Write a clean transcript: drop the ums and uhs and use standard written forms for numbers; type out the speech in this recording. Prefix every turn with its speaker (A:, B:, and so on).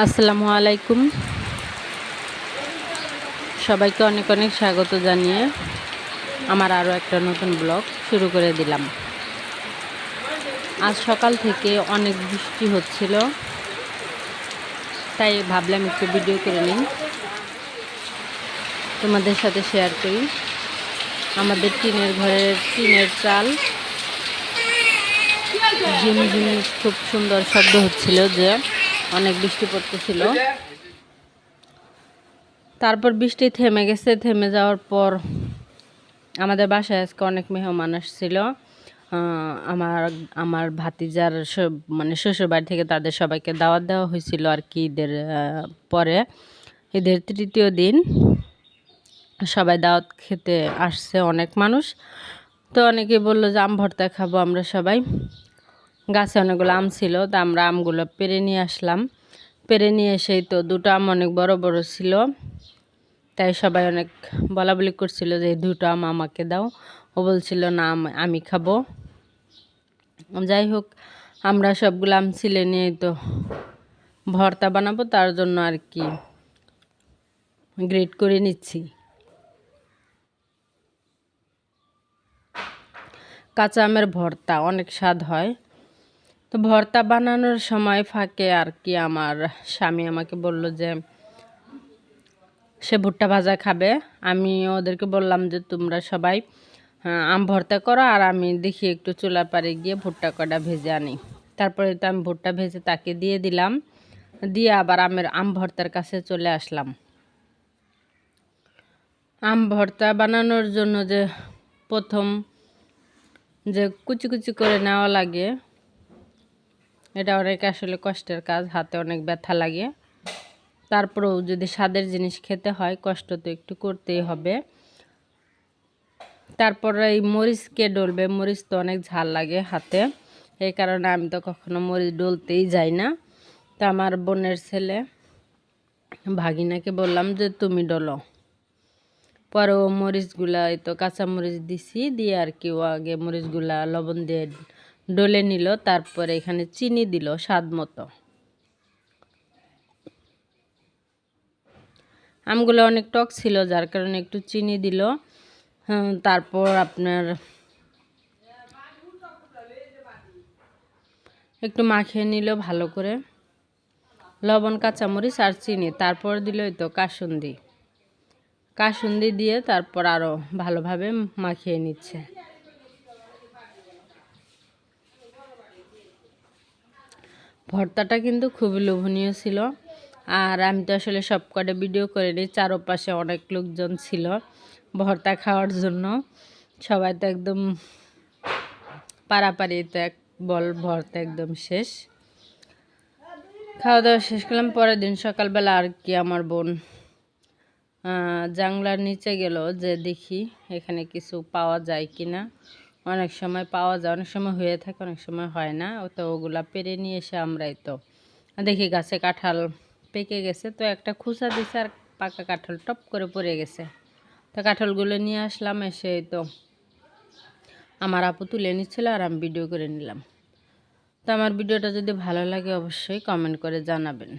A: আসসালামু আলাইকুম। সবাইকে অনেক অনেক স্বাগত জানিয়ে আমার আরও একটা নতুন ব্লগ শুরু করে দিলাম। আজ সকাল থেকে অনেক বৃষ্টি হচ্ছিল, তাই ভাবলাম একটু ভিডিও করে নিই, তোমাদের সাথে শেয়ার করি। আমাদের টিনের ঘরের টিনের চাল ঝিমঝিম খুব সুন্দর শব্দ হচ্ছিল, যে অনেক বৃষ্টি পড়তেছিল। তারপর বৃষ্টি থেমে গেছে। থেমে যাওয়ার পর আমাদের বাসায় আজকে অনেক মেহমান আসছিল। আমার আমার ভাতিজার মানে শ্বশুরবাড়ি থেকে তাদের সবাইকে দাওয়াত দেওয়া হয়েছিল আর কি। ঈদের পরে, ঈদের তৃতীয় দিন সবাই দাওয়াত খেতে আসছে অনেক মানুষ। তো অনেকে বললো যে আম ভর্তা খাবো আমরা সবাই। গাছে অনেকগুলো আম ছিল, তো আমরা আমগুলো পেড়ে নিয়ে আসলাম। পেড়ে নিয়ে এসেই তো দুটো আম অনেক বড় বড় ছিল, তাই সবাই অনেক বলাবলি করছিল যে এই দুটো আম আমাকে দাও। ও বলছিল না আমি খাবো। যাই হোক, আমরা সবগুলো আম ছিলে নিয়ে তো ভর্তা বানাবো, তার জন্য আর কি গ্রেট করে নিচ্ছি। কাঁচা আমের ভর্তা অনেক স্বাদ হয়। তো ভর্তা বানানোর সময় ফাঁকে আর কি আমার স্বামী আমাকে বলল যে সে ভুট্টা ভাজা খাবে। আমি ওদেরকে বললাম যে তোমরা সবাই আম ভর্তা করো, আর আমি দেখি একটু চুলার পাড়ে গিয়ে ভুট্টা কটা ভেজে আনি। তারপরে তো আমি ভুট্টা ভেজে তাকে দিয়ে দিলাম, দিয়ে আবার আম ভর্তার কাছে চলে আসলাম। আম ভর্তা বানানোর জন্য যে প্রথম যে কুচি কুচি করে নেওয়া লাগে, এটা অনেক আসলে কষ্টের কাজ, হাতে অনেক ব্যথা লাগে। তারপরেও যদি স্বাদের জিনিস খেতে হয়, কষ্ট তো একটু করতেই হবে। তারপরে এই মরিচকে ডলবে, মরিচ তো অনেক ঝাল লাগে হাতে, এই কারণে আমি তো কখনো মরিচ ডলতেই যাই না। তো আমার বোনের ছেলে ভাগিনাকে বললাম যে তুমি ডলো। পরে ও মরিচগুলা এই তো কাঁচা মরিচ দিছি, দিয়ে আর কি ও আগে মরিচগুলা লবণ দিয়ে ডলে নিল। তারপরে এখানে চিনি দিল স্বাদ মতো। আমগুলো অনেক টক ছিল, যার কারণে একটু চিনি দিল। তারপর আপনার একটু মাখিয়ে নিল ভালো করে, লবণ, কাঁচামরিচ আর চিনি। তারপর দিল এই তো কাসুন্দি দিয়ে তারপর আরও ভালোভাবে মাখিয়ে নিচ্ছে। ভর্তাটা কিন্তু খুবই লোভনীয় ছিল। আর আমি তো আসলে সব কটা ভিডিও করে নিই, চারপাশে অনেক লোকজন ছিল ভর্তা খাওয়ার জন্য। সবাই তো একদম পাড়াপাড়ি তো এক বল ভর্তা একদম শেষ। খাওয়া দাওয়া শেষ করলাম। পরের দিন সকালবেলা আর কি আমার বোন জাংলার নিচে গেল যে দেখি এখানে কিছু পাওয়া যায় কি না। অনেক সময় পাওয়া যায়, অনেক সময় হয়ে থাকে, অনেক সময় হয় না। তো ওগুলা পেরে নিয়ে এসে আমরাই তো দেখি গাছে কাঁঠাল পেকে গেছে, তো একটা খুসা দিছে আর পাকা কাঁঠাল টপ করে পড়ে গেছে। তো কাঁঠালগুলো নিয়ে আসলাম, এসে তো আমার আপু তুলে নিচ্ছিল আর আমি ভিডিও করে নিলাম। তো আমার ভিডিওটা যদি ভালো লাগে অবশ্যই কমেন্ট করে জানাবেন।